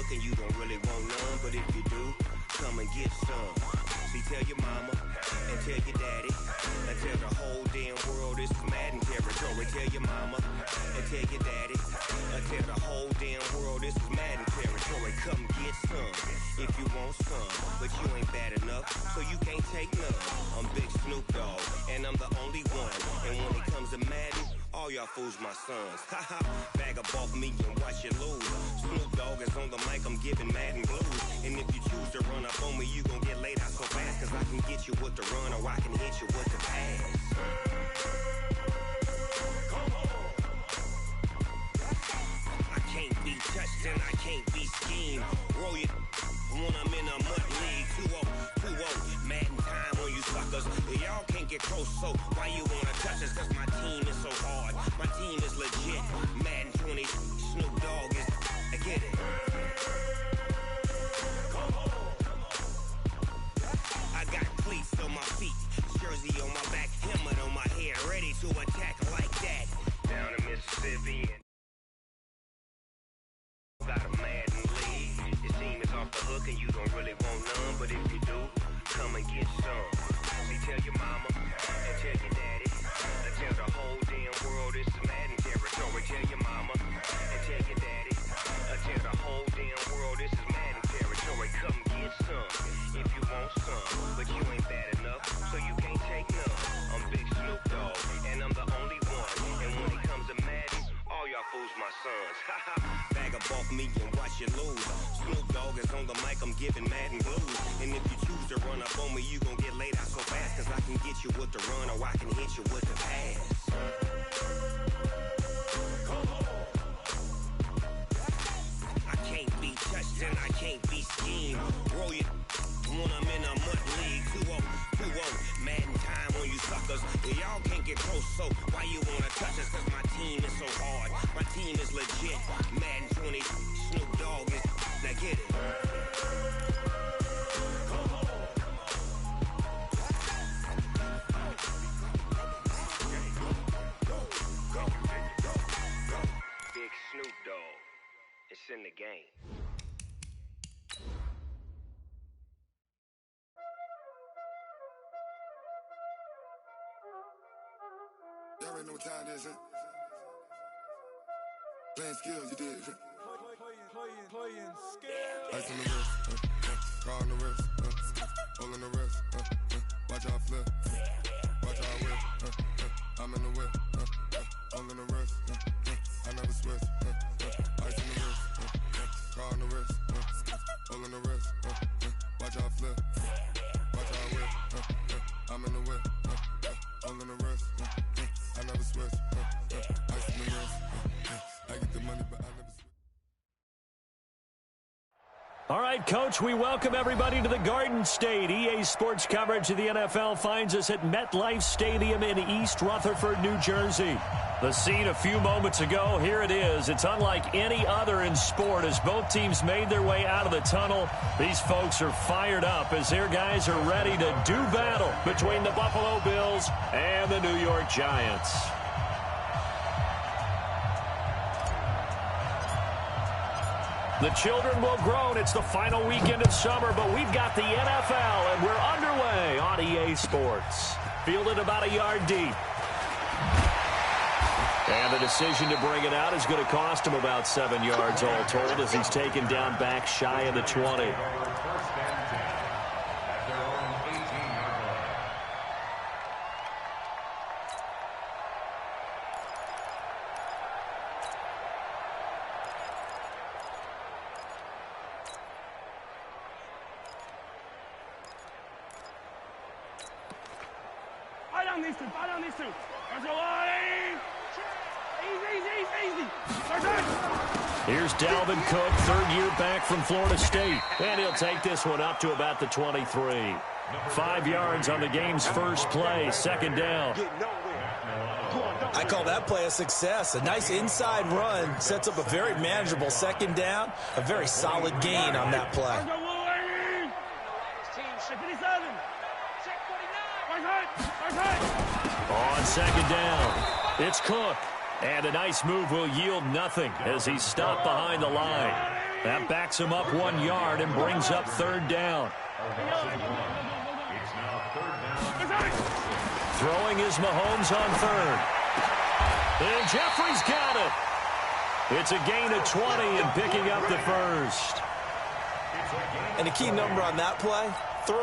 hook and you don't really want none. But if you do, come and get some. See, tell your mama and tell your daddy and tell the whole damn world this is Madden territory. Tell your mama and tell your daddy and tell the whole damn world this is Madden territory. Come get some if you want some, but you ain't bad enough, so you can't take none. I'm Big Snoop Dogg, and I'm the only one. And when it comes to Madden, all y'all fools my sons. Haha, bag up off me and watch you lose. Snoop Dogg is on the mic, I'm giving Madden blues. And if you choose to run up on me, you gon' get laid out so fast, cause I can get you with the run or I can hit you with the pass. I can't be touched and I can't be schemed. Roll it when I'm in a mud league. 2-0, 2-0, Madden time on you suckers. Y'all can't get close, so why you wanna touch us? Cause my team is so hard, my team is legit. Madden 20, Snoop Dogg is, I get it. I got cleats on my feet, jersey on my back, helmet on my head, ready to attack like that. Down in Mississippi, got a Madden league. Your team is off the hook and you don't really want none, but if you do, come and get some. See, tell your mama and tell your daddy and tell the whole damn world this is Madden territory. Tell your mama and tell your daddy and tell the whole damn world this is Madden territory. Come get some if you want some, but you ain't bad enough, so you can't take none. I'm Big Snoop Dogg, and I'm the only one. And when it comes to Madden, all y'all fools my sons. Haha, bag up off me and watch you lose. Snoop Dogg is on the mic, I'm giving Madden blues. And if you choose to run up on me, you gon' get laid out so fast, cause I can get you with the run or I can hit you with the pass. I can't be touched and I can't be schemed. Roll it when I'm in a mud league. 2-0, 2-0, Madden time on you suckers. Y'all can't get close, so why you wanna touch us? Cause my team is so hard, my team is legit. Madden 20, Snoop Dogg is, now get it. Big Snoop Dogg, it's in the game. Y'all already know what time it is, huh? Playing skills, you did. Playing skills. Ice on the wrist, car on the wrist, hole in the wrist, watch how I flip, watch how I whip, I'm in the whip, hole in the wrist, I never switch, ice on the wrist, car on the wrist, hole in the wrist, watch how I flip, watch how I whip, I'm in the whip, hole in the wrist, I never switch, ice on the wrist, I get the money but I never switch. All right, Coach, we welcome everybody to the Garden State. EA Sports coverage of the NFL finds us at MetLife Stadium in East Rutherford, New Jersey. The scene a few moments ago, here it is. It's unlike any other in sport as both teams made their way out of the tunnel. These folks are fired up as their guys are ready to do battle between the Buffalo Bills and the New York Giants. The children will groan. It's the final weekend of summer, but we've got the NFL, and we're underway on EA Sports. Fielded about a yard deep. And the decision to bring it out is going to cost him about 7 yards all told as he's taken down back shy of the 20. Ball on these two. There's a line. Easy. Here's Dalvin Cook, third year back from Florida State. And he'll take this one up to about the 23. 5 yards on the game's first play, second down. I call that play a success. A nice inside run sets up a very manageable second down. A very solid gain on that play. On second down, it's Cook. And a nice move will yield nothing as he's stopped behind the line. That backs him up 1 yard and brings up 3rd down. Throwing is Mahomes on 3rd. And Jeffrey's got it. It's a gain of 20 and picking up the 1st. And a key number on that play, 3.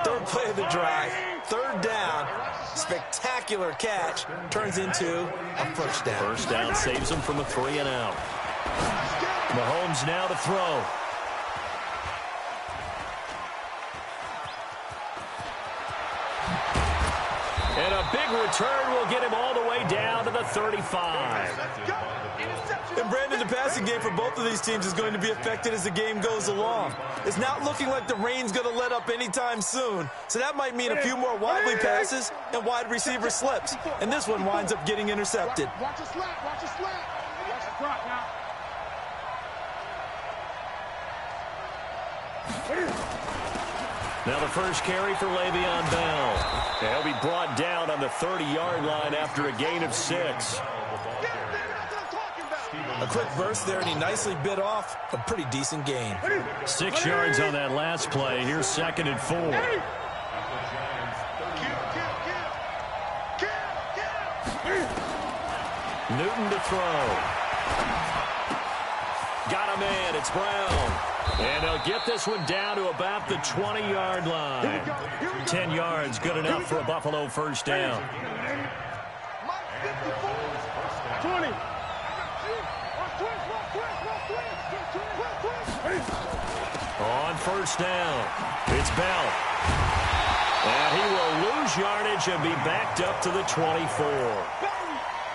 3rd play of the drive, 3rd down, spectacular catch, turns into a 1st down. 1st down saves him from a 3 and out. Mahomes now to throw. And a big return will get him all the way down to the 35. And Brandon, the passing game for both of these teams is going to be affected as the game goes along. It's not looking like the rain's going to let up anytime soon, so that might mean a few more wobbly passes and wide receiver slips. And this one winds up getting intercepted. Watch your slap, watch your slap. Watch the clock now. Now the first carry for Le'Veon Bell. He'll be brought down on the 30-yard line after a gain of 6. A quick burst there, and he nicely bit off a pretty decent gain. 6 yards on that last play. Here's 2nd and 4. Newton to throw. Got him in. It's Brown. And he'll get this one down to about the 20-yard line. 10 yards, good enough for a Buffalo 1st down. 20. On 1st down, it's Bell. And he will lose yardage and be backed up to the 24.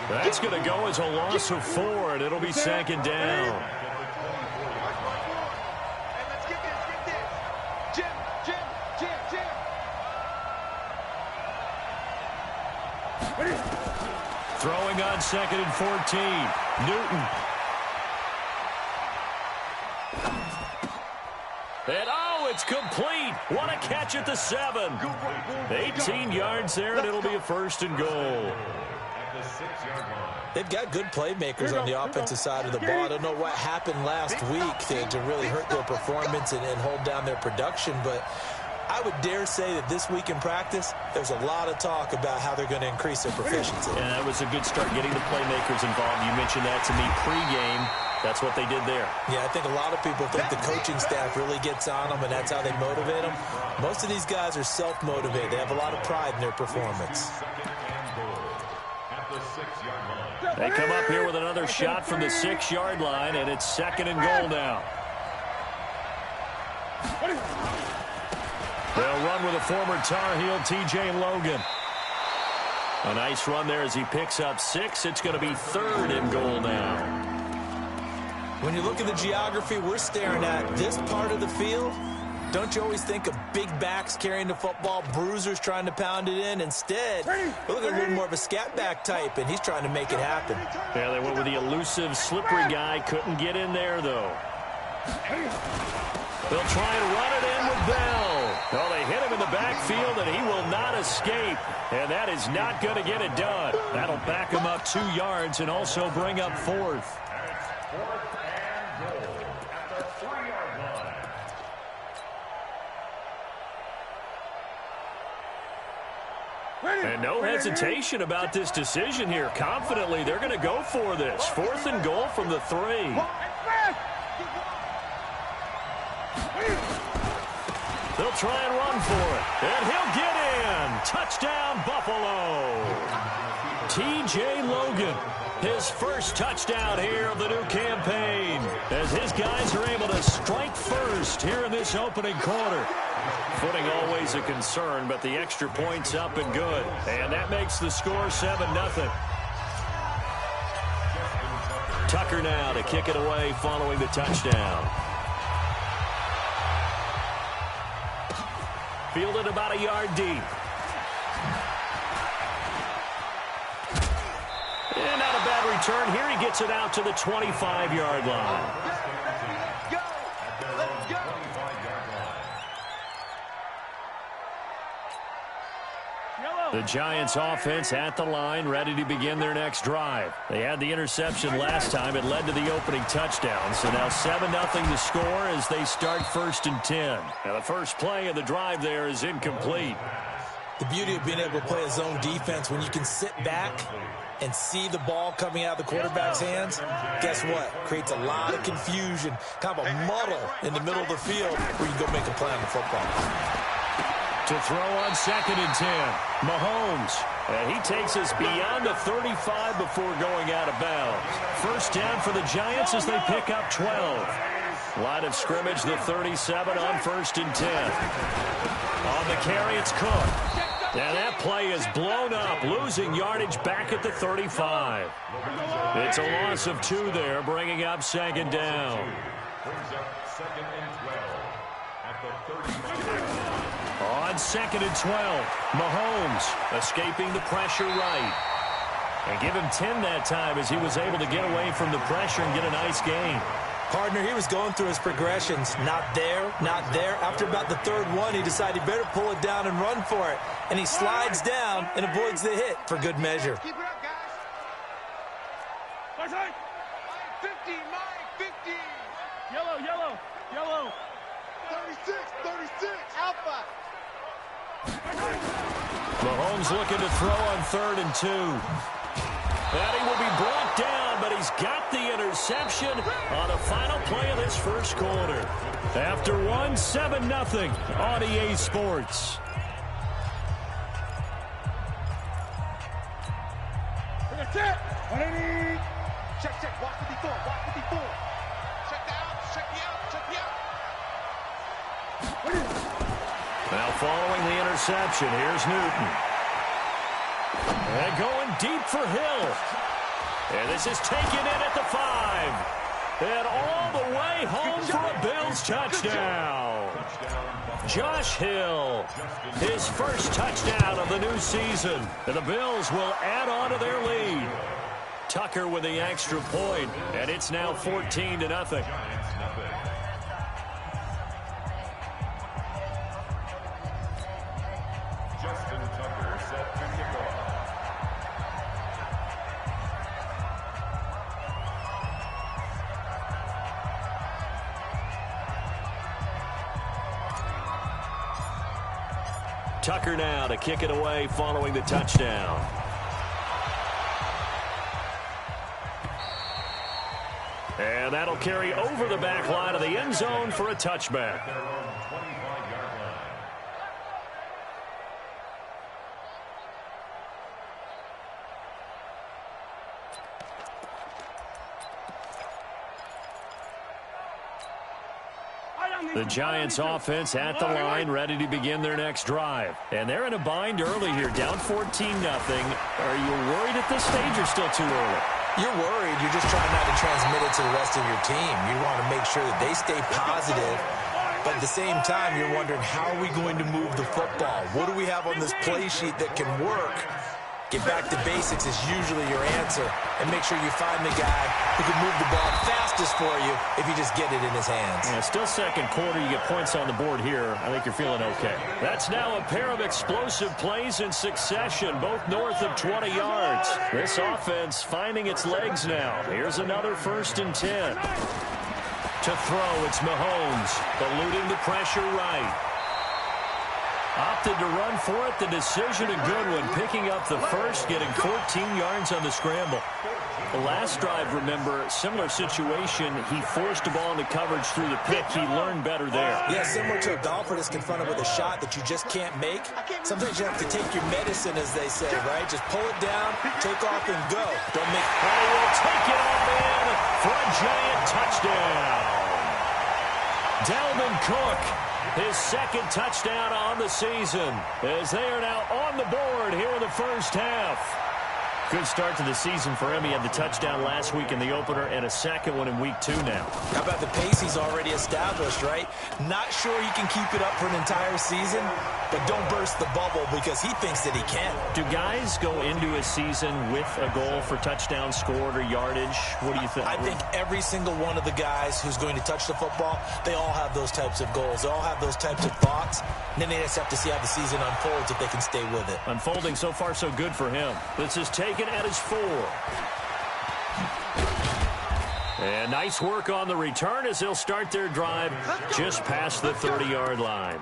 That's going to go as a loss of 4, and it'll be 2nd down. Throwing on 2nd and 14. Newton. And oh, it's complete. What a catch at the 7. 18 yards there, and it'll be a 1st and goal. They've got good playmakers on the offensive side of the ball. I don't know what happened last week to really hurt their performance and hold down their production, but I would dare say that this week in practice, there's a lot of talk about how they're going to increase their proficiency. And that was a good start, getting the playmakers involved. You mentioned that to me pregame. That's what they did there. Yeah, I think a lot of people think the coaching staff really gets on them, and that's how they motivate them. Most of these guys are self-motivated. They have a lot of pride in their performance. They come up here with another shot from the 6-yard line, and it's 2nd and goal now. They'll run with a former Tar Heel, T.J. Logan. A nice run there as he picks up 6. It's going to be 3rd and goal now. When you look at the geography we're staring at, this part of the field, don't you always think of big backs carrying the football, bruisers trying to pound it in? Instead, we look at a little more of a scat back type, and he's trying to make it happen. Yeah, they went with the elusive, slippery guy. Couldn't get in there, though. They'll try and run it in with Bell. Oh, they hit him in the backfield, and he will not escape. And that is not going to get it done. That'll back him up 2 yards and also bring up 4th. And no hesitation about this decision here. Confidently, they're going to go for this. 4th and goal from the 3. They'll try and run for it. And he'll get in. Touchdown, Buffalo. T.J. Logan, his first touchdown here of the new campaign, as his guys are able to strike first here in this opening quarter. Footing always a concern, but the extra point's up and good. And that makes the score 7-0. Tucker now to kick it away following the touchdown. Fielded about a yard deep. And not a bad return. Here he gets it out to the 25-yard line. The Giants offense at the line, ready to begin their next drive. They had the interception last time. It led to the opening touchdown. So now 7-0 to score as they start 1st and 10. Now the first play of the drive there is incomplete. The beauty of being able to play a zone defense when you can sit back and see the ball coming out of the quarterback's hands, guess what? Creates a lot of confusion, kind of a muddle in the middle of the field where you go make a play on the football. To throw on 2nd and 10, Mahomes. And he takes us beyond the 35 before going out of bounds. First down for the Giants as they pick up 12. Line of scrimmage, the 37 on 1st and 10. On the carry, it's Cook. And that play is blown up, losing yardage back at the 35. It's a loss of 2 there, bringing up 2nd down. On 2nd and 12, Mahomes escaping the pressure right. And give him 10 that time as he was able to get away from the pressure and get a nice gain. Partner, he was going through his progressions. Not there, not there. After about the 3rd one, he decided he better pull it down and run for it. And he slides down and avoids the hit for good measure. Keep it up, guys. 50, Mike, 50. Yellow, yellow, yellow. 36, 36. Alpha. Mahomes looking to throw on 3rd and 2. And he will be brought down, but he's got the interception on the final play of this first quarter. After 7-0 on EA Sports. Check, check, walk 54, walk 54. Check the out, check the out, check the out. Now following the interception, here's Newton. And going deep for Hill. And this is taken in at the 5. And all the way home for a Bills touchdown. Josh Hill, his first touchdown of the new season. And the Bills will add on to their lead. Tucker with the extra point, and it's now 14-0. Tucker now to kick it away following the touchdown. And that'll carry over the back line of the end zone for a touchback. The Giants offense at the line, ready to begin their next drive. And they're in a bind early here, down 14-0. Are you worried at this stage or still too early? You're worried. You're just trying not to transmit it to the rest of your team. You want to make sure that they stay positive. But at the same time, you're wondering, how are we going to move the football? What do we have on this play sheet that can work? Get back to basics is usually your answer. And make sure you find the guy who can move the ball fastest for you if you just get it in his hands. Yeah, still second quarter. You get points on the board here. I think you're feeling okay. That's now a pair of explosive plays in succession, both north of 20 yards. This offense finding its legs now. Here's another 1st and 10. To throw, it's Mahomes, eluding the pressure right. Opted to run for it. The decision a good one. Picking up the first, getting 14 yards on the scramble. The last drive, remember, similar situation. He forced the ball into coverage through the pick. He learned better there. Yeah, similar to a golfer that's confronted with a shot that you just can't make. Sometimes you have to take your medicine, as they say, right? Just pull it down, take off, and go. Don't make... And he will take it all in for a giant touchdown. Dalvin Cook, his second touchdown on the season, as they are now on the board here in the first half. Good start to the season for him. He had the touchdown last week in the opener and a second one in week 2 now. How about the pace he's already established, right? Not sure he can keep it up for an entire season, but don't burst the bubble because he thinks that he can. Do guys go into a season with a goal for touchdown scored or yardage? What do you think? I think every single one of the guys who's going to touch the football, they all have those types of goals. They all have those types of thoughts. And then they just have to see how the season unfolds if they can stay with it. Unfolding so far so good for him. This is taken at his 4. And nice work on the return as they'll start their drive just past the 30-yard line.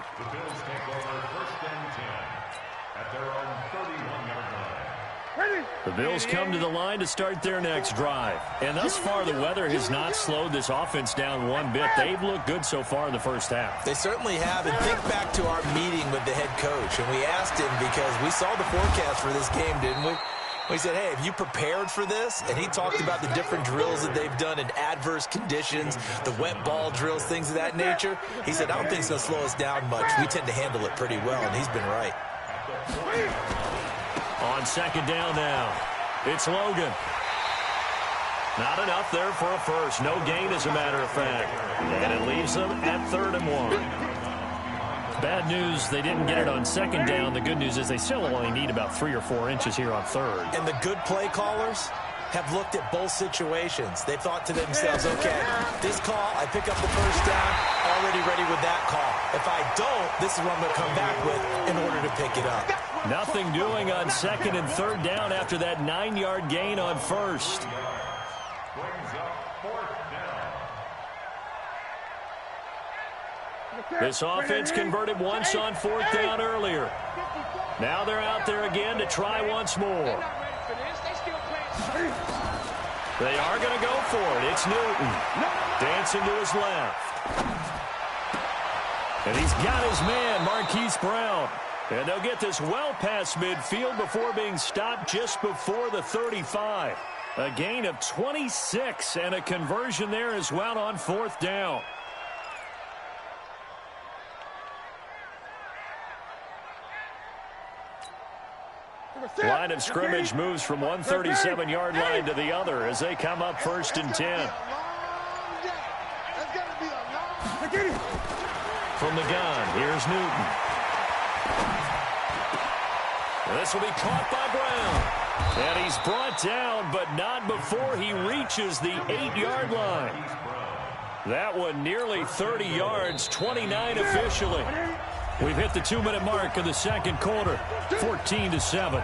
The Bills come to the line to start their next drive. And thus far, the weather has not slowed this offense down one bit. They've looked good so far in the first half. They certainly have. And think back to our meeting with the head coach. And we asked him because we saw the forecast for this game, didn't we? We said, hey, have you prepared for this? And he talked about the different drills that they've done in adverse conditions, the wet ball drills, things of that nature. He said, I don't think it's going to slow us down much. We tend to handle it pretty well, and he's been right. On second down now, it's Logan. Not enough there for a first. No gain, as a matter of fact. And it leaves them at 3rd and 1. Bad news, they didn't get it on second down. The good news is they still only need about 3 or 4 inches here on 3rd. And the good play callers have looked at both situations. They thought to themselves, okay, this call, I pick up the first down, already ready with that call. If I don't, this is what I'm going to come back with in order to pick it up. Nothing doing on 2nd and 3rd down after that 9-yard gain on 1st. This offense converted once on 4th down earlier. Now they're out there again to try once more. They are going to go for it. It's Newton. Dancing to his left. And he's got his man, Marquise Brown. And they'll get this well past midfield before being stopped just before the 35. A gain of 26 and a conversion there as well on 4th down. Line of scrimmage moves from one 37-yard line to the other as they come up 1st and 10. From the gun, here's Newton. This will be caught by Brown. And he's brought down, but not before he reaches the 8-yard line. That one nearly 30 yards, 29 officially. We've hit the 2-minute mark of the second quarter, 14-7.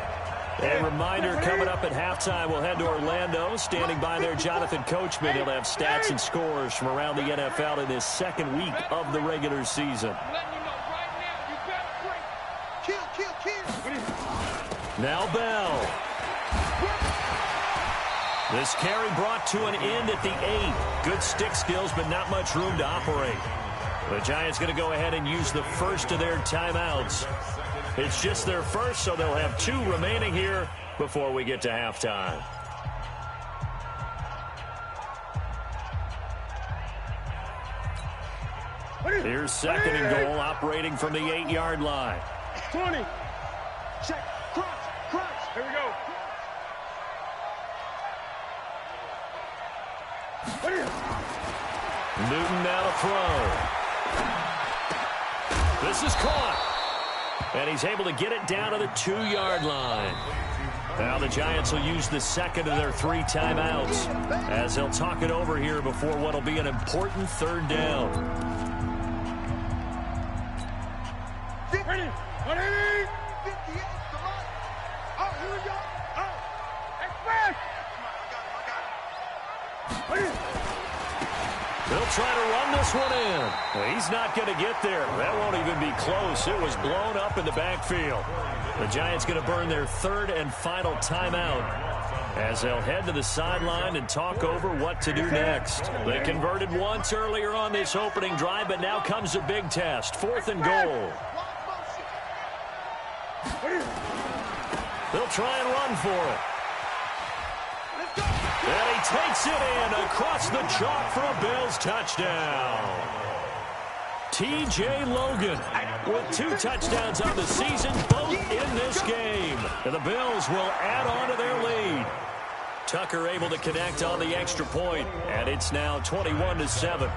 A reminder, coming up at halftime, we'll head to Orlando. Standing by there, Jonathan Coachman. He'll have stats and scores from around the NFL in this second week of the regular season. Now Bell. This carry brought to an end at the 8. Good stick skills, but not much room to operate. The Giants going to go ahead and use the first of their timeouts. It's just their first, so they'll have 2 remaining here before we get to halftime. Here's 2nd and goal, operating from the 8-yard line. 20. Check. Crunch. Here we go. Newton now to throw. This is caught. And he's able to get it down to the 2-yard line. Now the Giants will use the second of their 3 timeouts as they'll talk it over here before what will be an important 3rd down. Ready. 58. Come on. Oh, here we go. Oh. Express. They'll try to run this one in. Well, he's not going to get there. That won't even be close. It was blown up in the backfield. The Giants going to burn their 3rd and final timeout as they'll head to the sideline and talk over what to do next. They converted once earlier on this opening drive, but now comes a big test. 4th and goal. They'll try and run for it. And he takes it in across the chalk for a Bills touchdown. T.J. Logan with 2 touchdowns on the season, both in this game. And the Bills will add on to their lead. Tucker able to connect on the extra point, and it's now 21-7.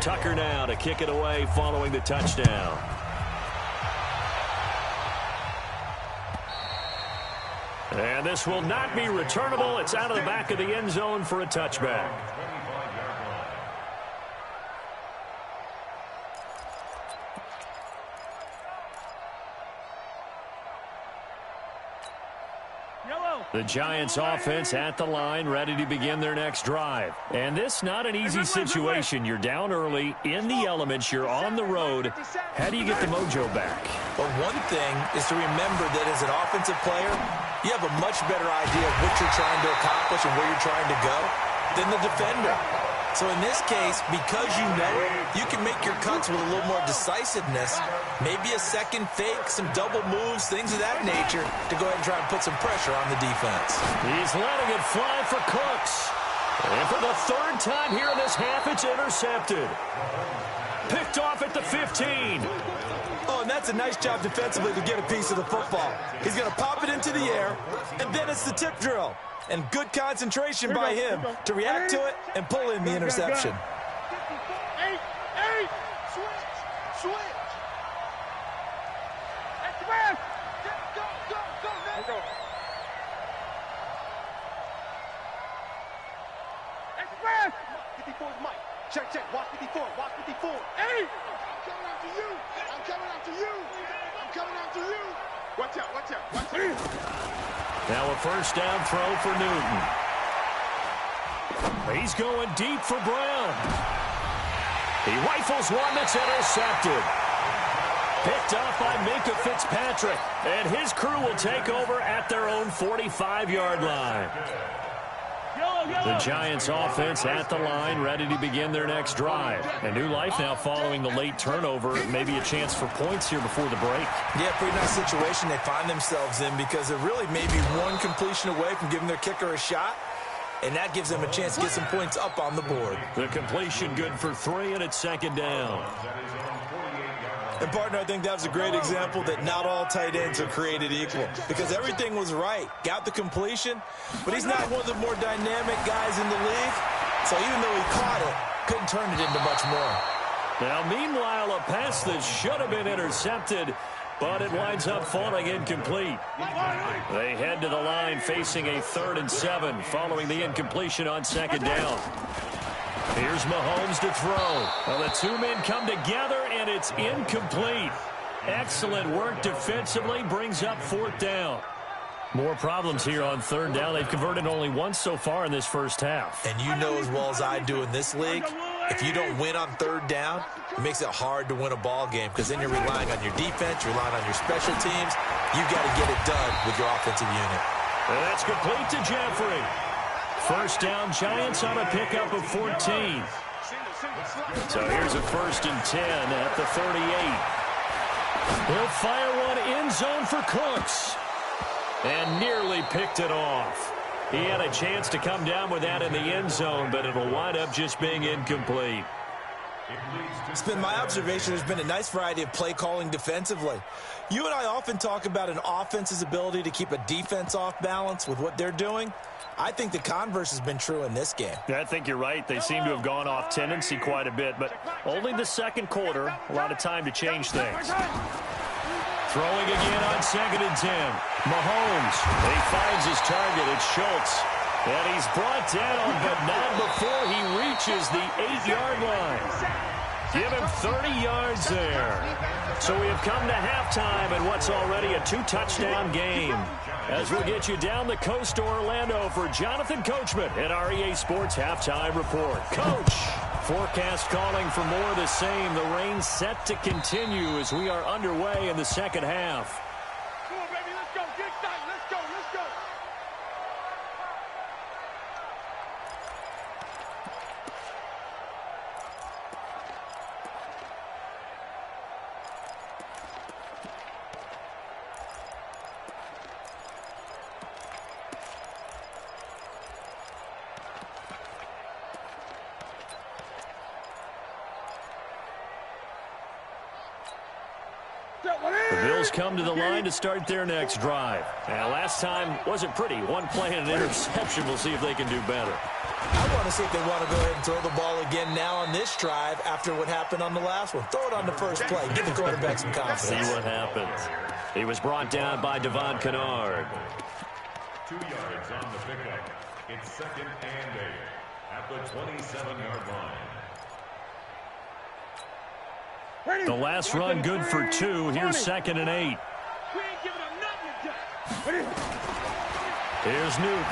Tucker now to kick it away following the touchdown. And this will not be returnable. It's out of the back of the end zone for a touchback. The Giants offense at the line, ready to begin their next drive. And this not an easy situation. You're down early, in the elements, you're on the road. How do you get the mojo back? Well, one thing is to remember that as an offensive player, you have a much better idea of what you're trying to accomplish and where you're trying to go than the defender. So in this case, because you know it, you can make your cuts with a little more decisiveness, maybe a second fake, some double moves, things of that nature, to go ahead and try and put some pressure on the defense. He's letting it fly for Cooks. And for the 3rd time here in this half, it's intercepted. Picked off at the 15. Oh, and that's a nice job defensively to get a piece of the football. He's going to pop it into the air, and then it's the tip drill. And good concentration by him to react to it and pull in the interception. Switch. Express. Go. Express. 54 is Mike. Check. Watch 54. Hey! I'm coming after you. Watch out. Now a first down throw for Newton. He's going deep for Brown. He rifles one that's intercepted. Picked off by Minka Fitzpatrick. And his crew will take over at their own 45-yard line. The Giants offense at the line, ready to begin their next drive. A new life now following the late turnover. Maybe a chance for points here before the break. Yeah, pretty nice situation they find themselves in because they're really maybe one completion away from giving their kicker a shot. And that gives them a chance to get some points up on the board. The completion good for 3, and it's 2nd down. And, partner, I think that was a great example that not all tight ends are created equal because everything was right. Got the completion, but he's not one of the more dynamic guys in the league. So even though he caught it, couldn't turn it into much more. Now, meanwhile, a pass that should have been intercepted, but it winds up falling incomplete. They head to the line facing a 3rd and 7 following the incompletion on 2nd down. Here's Mahomes to throw. Well, the 2 men come together, and it's incomplete. Excellent work defensively, brings up 4th down. More problems here on 3rd down. They've converted only once so far in this first half. And you know as well as I do in this league, if you don't win on 3rd down, it makes it hard to win a ball game because then you're relying on your defense, you're relying on your special teams. You've got to get it done with your offensive unit. And that's complete to Jeffrey. First down, Giants on a pickup of 14. So here's a 1st and 10 at the 38. He'll fire one end zone for Cooks. And nearly picked it off. He had a chance to come down with that in the end zone, but it'll wind up just being incomplete. It's been my observation there's been a nice variety of play calling defensively. You and I often talk about an offense's ability to keep a defense off balance with what they're doing. I think the converse has been true in this game. I think you're right. They seem to have gone off tendency quite a bit, but only the 2nd quarter, a lot of time to change things. Throwing again on 2nd and 10. Mahomes, he finds his target. It's Schultz. And he's brought down, but not before he reaches the 8-yard line. Give him 30 yards there. So we have come to halftime in what's already a 2-touchdown game. As we'll get you down the coast to Orlando for Jonathan Coachman at our EA Sports Halftime Report. Coach, forecast calling for more of the same. The rain set to continue as we are underway in the 2nd half. Come on, baby, let's go. Get excited. Let's go. Bills come to the line to start their next drive. Now, last time wasn't pretty. One play and an interception. We'll see if they can do better. I want to see if they want to go ahead and throw the ball again now on this drive after what happened on the last one. Throw it on the first play. Give the quarterback some confidence. See what happens. He was brought down by Devon Kennard. 2 yards on the pickup. It's 2nd and 8 at the 27-yard line. The last run good for 2. Here's 2nd and 8. We ain't giving up nothing. Here's Newton.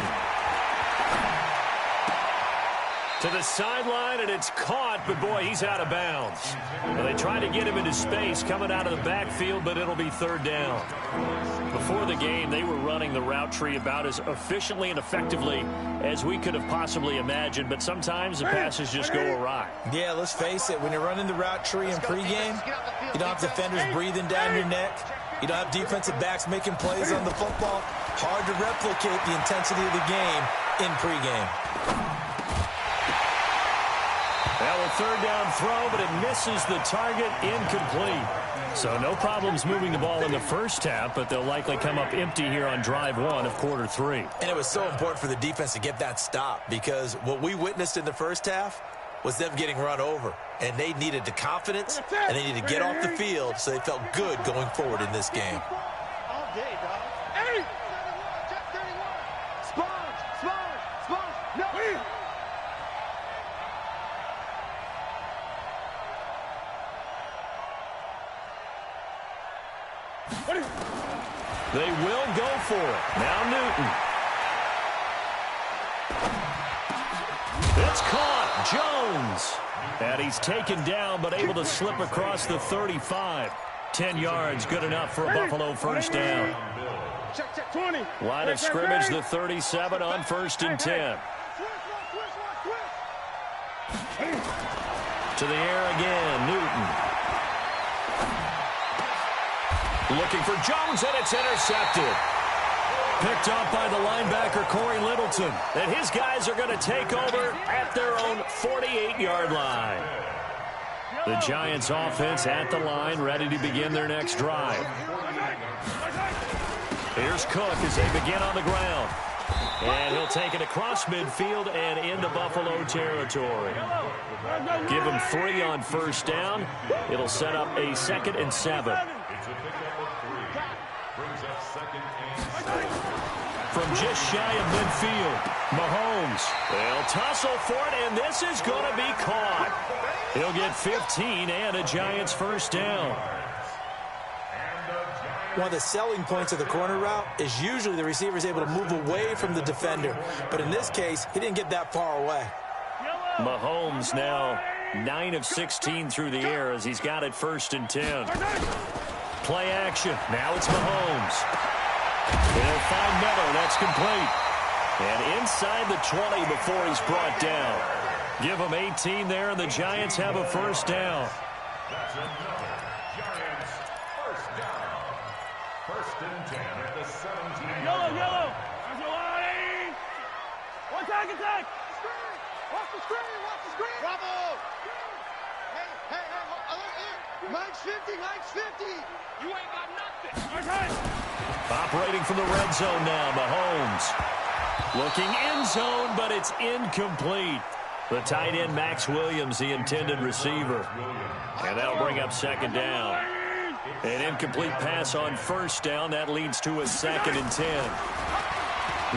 To the sideline, and it's caught, but boy, he's out of bounds. Well, they try to get him into space coming out of the backfield, but it'll be 3rd down. Before the game, they were running the route tree about as efficiently and effectively as we could have possibly imagined, but sometimes the passes just go awry. Yeah, let's face it. When you're running the route tree in pregame, you don't have defenders breathing down your neck. You don't have defensive backs making plays on the football. Hard to replicate the intensity of the game in pregame. Well, a 3rd down throw, but it misses the target, incomplete. So no problems moving the ball in the first half, but they'll likely come up empty here on drive 1 of quarter 3. And it was so important for the defense to get that stop because what we witnessed in the first half was them getting run over. And they needed the confidence, and they needed to get off the field so they felt good going forward in this game. All day, dog. Hey! Check 31. Sponge. No. They will go for it. Now Newton. It's caught. Jones. And he's taken down, but able to slip across the 35. 10 yards, good enough for a Buffalo first down. Check 20. Line of scrimmage, the 37 on 1st and 10. To the air again, Newton. Looking for Jones, and it's intercepted. Picked up by the linebacker, Corey Littleton. And his guys are going to take over at their own 48-yard line. The Giants offense at the line, ready to begin their next drive. Here's Cook as they begin on the ground. And he'll take it across midfield and into Buffalo territory. Give him 3 on 1st down. It'll set up a 2nd and 7. From just shy of midfield, Mahomes. They'll tussle for it, and this is going to be caught. He'll get 15 and a Giants first down. One of the selling points of the corner route is usually the receiver is able to move away from the defender. But in this case, he didn't get that far away. Mahomes now 9 of 16 through the air as he's got it 1st and 10. Play action. Now it's Mahomes. They'll find Miller. That's complete. And inside the 20 before he's brought down. Give him 18 there, and the Giants have a first down. That's another Giants first down. 1st and 10 at the 17. Yellow. One tag. Watch the screen. Bravo. Hey. Mike's 50. You ain't got nothing. Operating from the red zone now, Mahomes. Looking end zone, but it's incomplete. The tight end, Max Williams, the intended receiver. And that'll bring up 2nd down. An incomplete pass on 1st down. That leads to a 2nd and 10.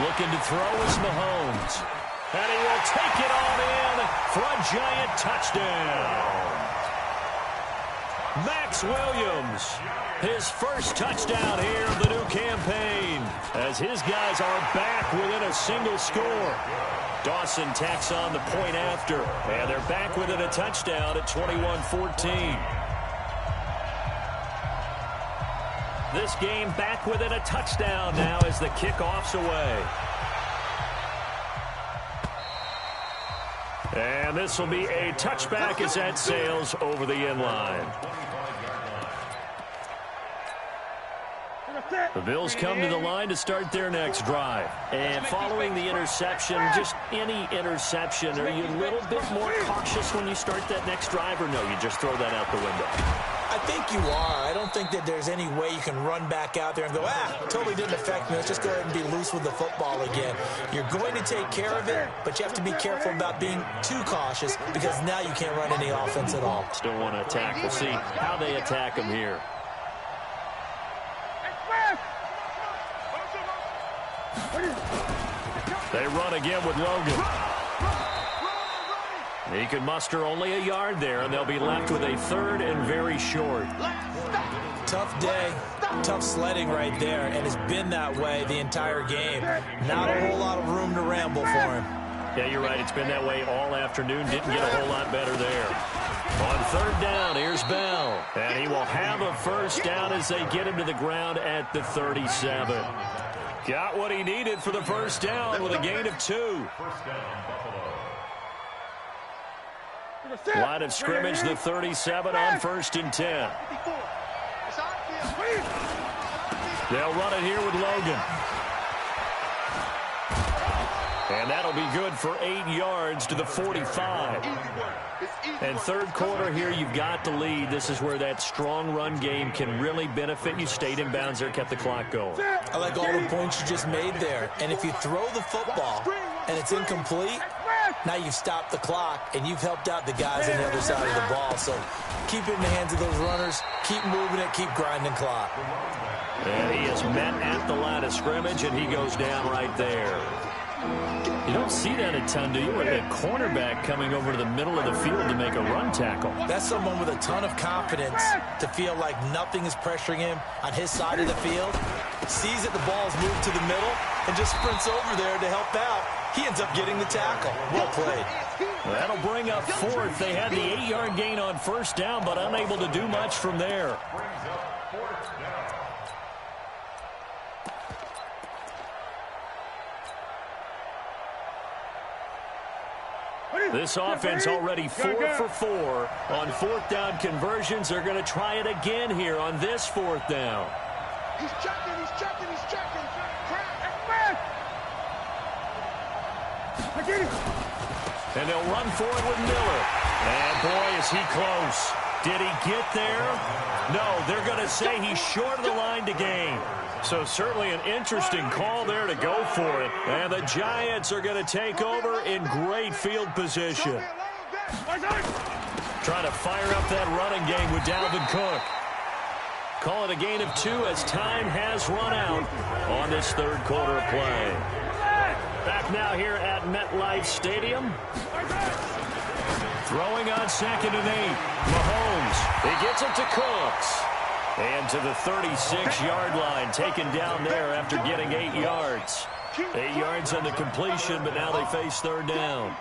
Looking to throw is Mahomes. And he will take it on in for a Giant touchdown. Max Williams, his first touchdown here of the new campaign, as his guys are back within a single score. Dawson tacks on the point after, and they're back within a touchdown at 21-14. This game back within a touchdown now as the kickoff's away. And this will be a touchback as that sails over the end line. The Bills come to the line to start their next drive. And following the interception, just any interception, are you a little bit more cautious when you start that next drive, or no, you just throw that out the window? I think you are. I don't think that there's any way you can run back out there and go, totally didn't affect me. Let's just go ahead and be loose with the football again. You're going to take care of it, but you have to be careful about being too cautious because now you can't run any offense at all. Still want to attack. We'll see how they attack him here. They run again with Logan. He can muster only a yard there, and they'll be left with a third and very short. Tough day, tough sledding right there, and it's been that way the entire game. Not a whole lot of room to ramble for him. Yeah, you're right. It's been that way all afternoon. Didn't get a whole lot better there. On third down, here's Bell. And he will have a first down as they get him to the ground at the 37. Got what he needed for the first down with a gain of 2. First down, Buffalo. Line of scrimmage, the 37 on 1st and 10. They'll run it here with Logan. And that'll be good for 8 yards to the 45. And third quarter here, you've got the lead. This is where that strong run game can really benefit you. Stayed in bounds there, kept the clock going. I like all the points you just made there. And if you throw the football and it's incomplete, now you've stopped the clock and you've helped out the guys on the other side of the ball. So keep it in the hands of those runners. Keep moving it. Keep grinding clock. And he is met at the line of scrimmage, and he goes down right there. You don't see that a ton, do you? With a cornerback coming over to the middle of the field to make a run tackle. That's someone with a ton of confidence to feel like nothing is pressuring him on his side of the field. Sees that the ball's moved to the middle and just sprints over there to help out. He ends up getting the tackle. Well played. Well, that'll bring up 4th. They had the 8-yard gain on first down, but unable to do much from there. Brings up 4th down. This offense already 4 for 4 on 4th down conversions. They're going to try it again here on this 4th down. He's checking, he's checking, he's checking. And they'll run for it with Miller. And boy, is he close. Did he get there? No, they're going to say he's short of the line to gain. So certainly an interesting call there to go for it. And the Giants are going to take over in great field position. Trying to fire up that running game with Dalvin Cook. Call it a gain of 2 as time has run out on this third quarter of play. Back now here at MetLife Stadium. Throwing on 2nd and 8. Mahomes. He gets it to Cooks. And to the 36-yard line, taken down there after getting 8 yards. 8 yards on the completion, but now they face third down.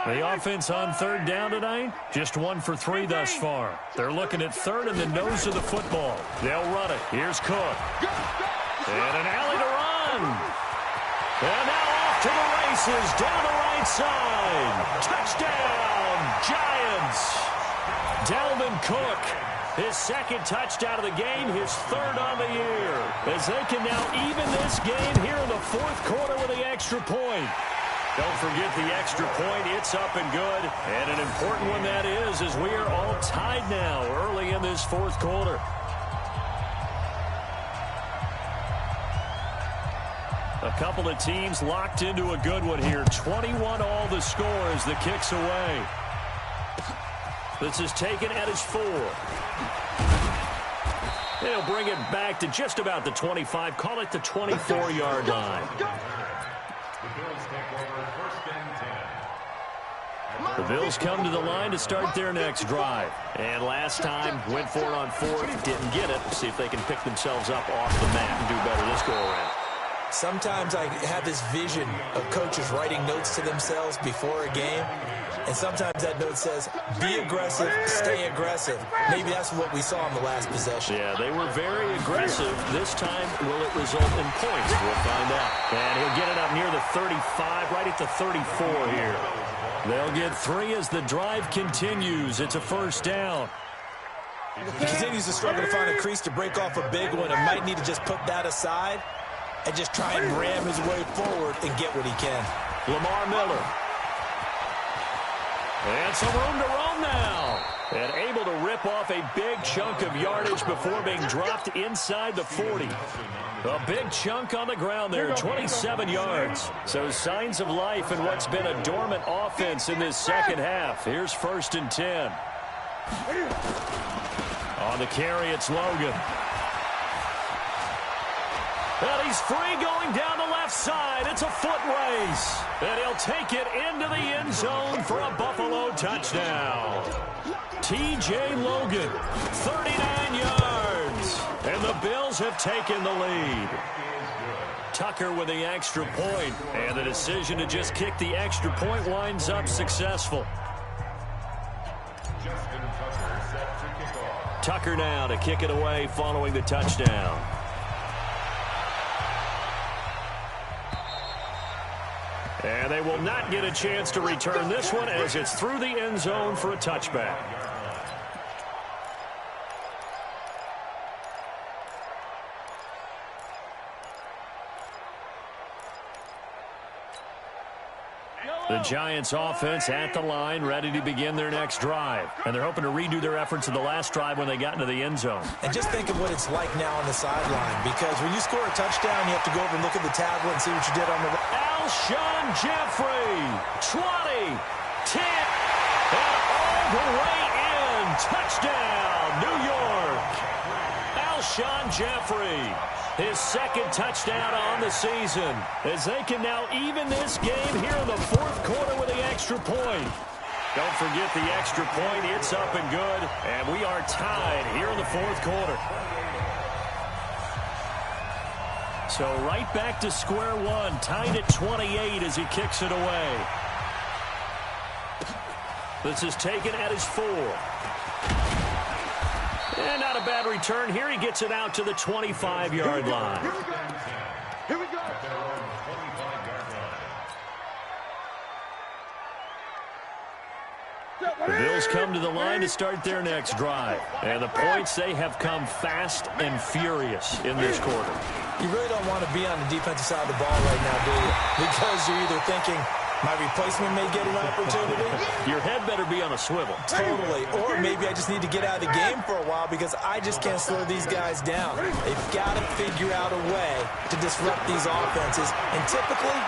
The offense on third down tonight, just 1 for 3 thus far. They're looking at third and the nose of the football. They'll run it. Here's Cook. And an alley to run. And now off to the races, down the right side. Touchdown, Giants. Dalvin Cook. His 2nd touchdown of the game, his 3rd on the year. As they can now even this game here in the 4th quarter with the extra point. Don't forget the extra point. It's up and good. And an important one that is, as we are all tied now early in this 4th quarter. A couple of teams locked into a good one here. 21 all the score as the kick's away. This is taken at his 4. They'll bring it back to just about the 25. Call it the 24-yard line. The Bills come to the line to start their next drive. And last time, went for it on 4th, didn't get it. See if they can pick themselves up off the mat and do better this go-around. Sometimes I have this vision of coaches writing notes to themselves before a game. And sometimes that note says, be aggressive, stay aggressive. Maybe that's what we saw in the last possession. Yeah, they were very aggressive. This time, will it result in points? We'll find out. And he'll get it up near the 35, right at the 34 here. They'll get 3 as the drive continues. It's a first down. He continues to struggle to find a crease to break off a big one and might need to just put that aside and just try and ram his way forward and get what he can. Lamar Miller. And some room to run now. And able to rip off a big chunk of yardage before being dropped inside the 40. A big chunk on the ground there, 27 yards. So signs of life in what's been a dormant offense in this second half. Here's 1st and 10. On the carry, it's Logan. And he's free going down the left side. It's a foot race. And he'll take it into the end zone for a Buffalo touchdown. T.J. Logan, 39 yards. And the Bills have taken the lead. Tucker with the extra point. And the decision to just kick the extra point winds up successful. Tucker now to kick it away following the touchdown. And they will not get a chance to return this one as it's through the end zone for a touchback. The Giants offense at the line, ready to begin their next drive. And they're hoping to redo their efforts of the last drive when they got into the end zone. And just think of what it's like now on the sideline, because when you score a touchdown, you have to go over and look at the tablet and see what you did on the right. Alshon Jeffrey, 20, 10, and all the way in. Touchdown, New York. Alshon Jeffrey. His 2nd touchdown on the season, as they can now even this game here in the 4th quarter with the extra point. Don't forget the extra point. It's up and good, and we are tied here in the 4th quarter. So right back to square one, tied at 28 as he kicks it away. This is taken at his 4. And not a bad return here. He gets it out to the 25-yard line. Here we go. The Bills come to the line to start their next drive. And the points, they have come fast and furious in this quarter. You really don't want to be on the defensive side of the ball right now, do you? Because you're either thinking, my replacement may get an opportunity. Your head better be on a swivel. Totally. Or maybe I just need to get out of the game for a while because I just can't slow these guys down. They've got to figure out a way to disrupt these offenses. And typically,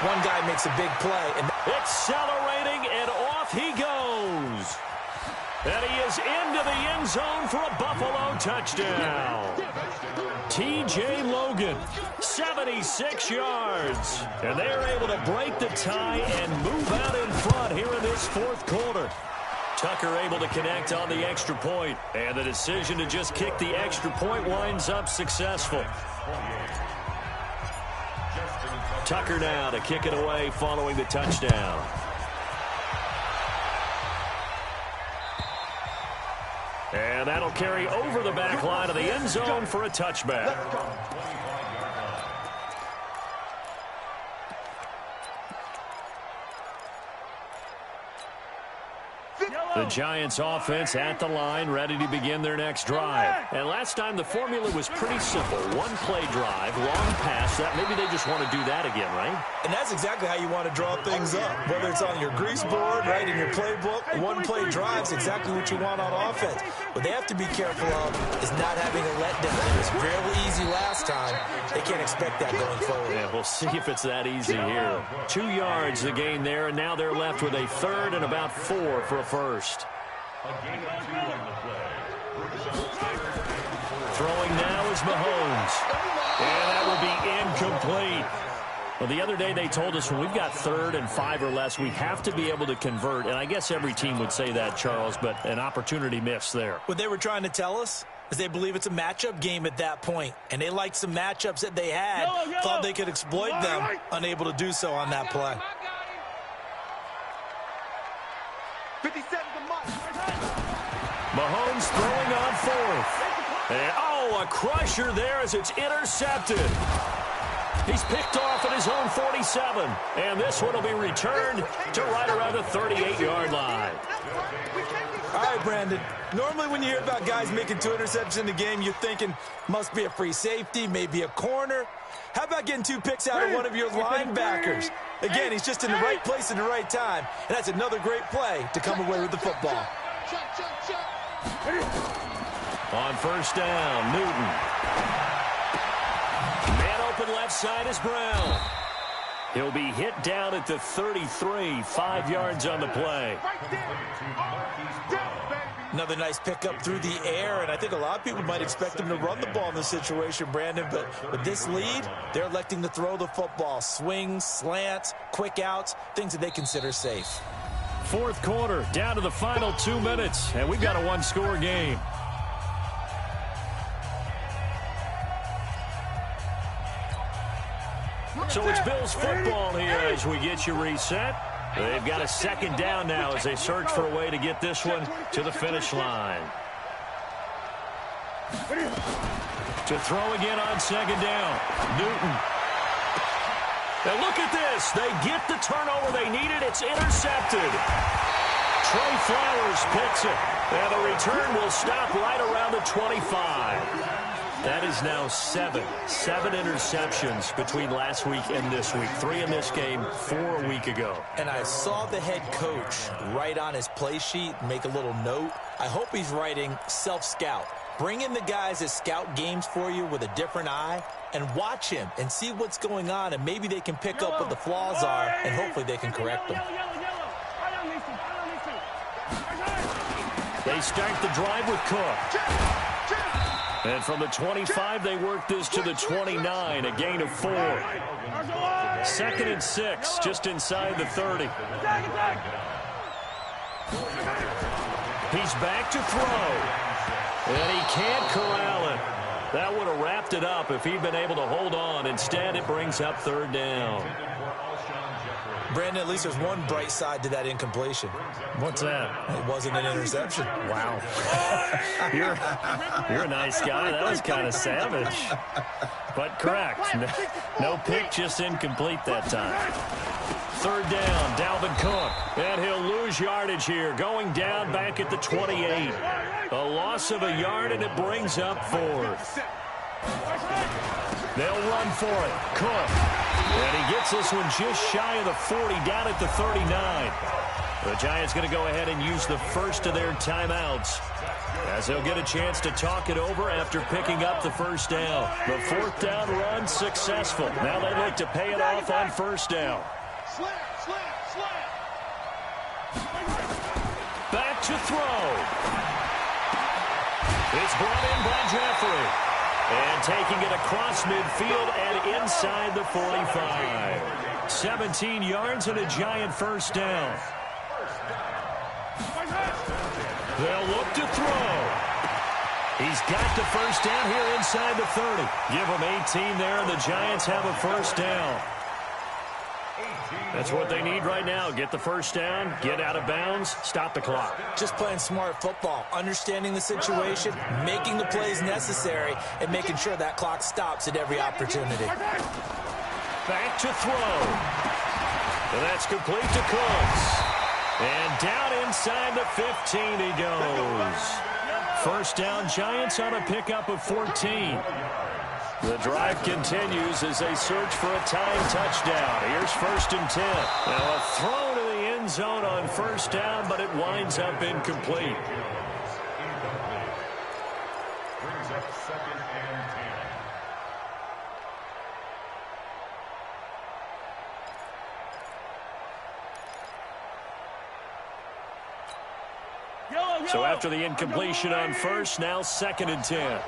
one guy makes a big play. And accelerating, and off he goes. And he is into the end zone for a Buffalo touchdown. T.J. Logan, 76 yards. And they are able to break the tie and move out in front here in this 4th quarter. Tucker able to connect on the extra point. And the decision to just kick the extra point winds up successful. Tucker now to kick it away following the touchdown. And that'll carry over the back line of the end zone for a touchback. The Giants offense at the line, ready to begin their next drive. And last time the formula was pretty simple. One-play drive, long pass. That maybe they just want to do that again, right? And that's exactly how you want to draw things up. Whether it's on your grease board, right, in your playbook, one-play drive's exactly what you want on offense. What they have to be careful of is not having a letdown. It was real easy last time. They can't expect that going forward. Yeah, we'll see if it's that easy here. 2 yards the gain there, and now they're left with a 3rd and about 4 for a first. Throwing now is Mahomes. And that will be incomplete. Well, the other day they told us when we've got 3rd and 5 or less, we have to be able to convert. And I guess every team would say that, Charles, but an opportunity missed there. What they were trying to tell us is they believe it's a matchup game at that point. And they liked some matchups that they had, thought they could exploit them, unable to do so on that play. 57 to Mike. Mahomes throwing on 4th. And, a crusher there as it's intercepted. He's picked off at his own 47. And this one will be returned to right around the 38-yard line. All right, Brandon. Normally when you hear about guys making 2 interceptions in the game, you're thinking must be a free safety, maybe a corner. How about getting 2 picks out of one of your linebackers? Again, he's just in the right place at the right time. And that's another great play to come away with the football. On first down, Newton. Man open left side is Brown. He'll be hit down at the 33, 5 yards on the play. Another nice pickup through the air, and I think a lot of people might expect him to run the ball in this situation, Brandon, but with this lead, they're electing to throw the football. Swings, slants, quick outs, things that they consider safe. Fourth quarter, down to the final 2 minutes, and we've got a one-score game. So it's Bills football here as we get you reset. They've got a second down now as they search for a way to get this one to the finish line. To throw again on second down, Newton. And look at this. They get the turnover they needed. It's intercepted. Trey Flowers picks it. And the return will stop right around the 25. That is now seven interceptions between last week and this week. 3 in this game, 4 a week ago. And I saw the head coach write on his play sheet, make a little note. I hope he's writing self-scout. Bring in the guys that scout games for you with a different eye and watch him and see what's going on, and maybe they can pick up what the flaws are, and hopefully they can correct them. They start the drive with Cook. And from the 25, they work this to the 29, a gain of 4. 2nd and 6, just inside the 30. He's back to throw. And he can't corral it. That would have wrapped it up if he'd been able to hold on. Instead, it brings up 3rd down. Brandon, at least there's one bright side to that incompletion. What's that? It wasn't an interception. Wow. You're a nice guy. That was kind of savage. But correct. No pick, just incomplete that time. 3rd down, Dalvin Cook. And he'll lose yardage here, going down back at the 28. A loss of a yard, and it brings up 4th. They'll run for it. Cook. And he gets this one just shy of the 40, down at the 39. The Giants going to go ahead and use the first of their timeouts, as they'll get a chance to talk it over after picking up the 1st down. The 4th down run successful. Now they look to pay it off on 1st down. Back to throw. It's brought in by Jeffrey. And taking it across midfield and inside the 45. 17 yards and a Giant 1st down. They'll look to throw. He's got the 1st down here inside the 30. Give him 18 there, and the Giants have a 1st down. That's what they need right now. Get the 1st down, get out of bounds, stop the clock. Just playing smart football, understanding the situation, making the plays necessary, and making sure that clock stops at every opportunity. Back to throw. And that's complete to Cooks. And down inside the 15 he goes. 1st down, Giants on a pickup of 14. The drive continues as they search for a tying touchdown. Here's 1st and 10. Now a throw to the end zone on 1st down, but it winds up incomplete. Brings up 2nd and 10. So after the incompletion on 1st, now 2nd and 10.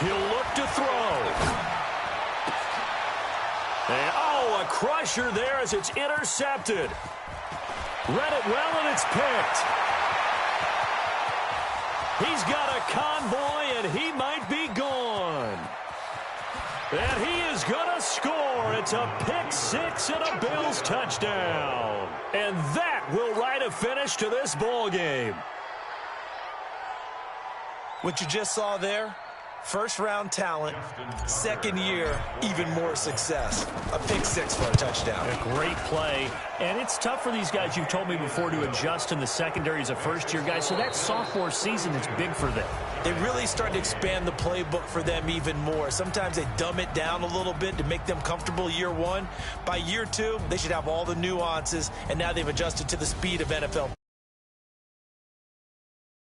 He'll look to throw. And, a crusher there as it's intercepted. Read it well, and it's picked. He's got a convoy, and he might be gone. And he is going to score. It's a pick 6 and a Bills touchdown. And that will write a finish to this ball game. What you just saw there, First-round talent, second year, even more success. A pick six for a touchdown. A great play. And it's tough for these guys, you've told me before, to adjust in the secondary as a first-year guy. So that sophomore season is big for them. They really start to expand the playbook for them even more. Sometimes they dumb it down a little bit to make them comfortable year one. By year two, they should have all the nuances, and now they've adjusted to the speed of NFL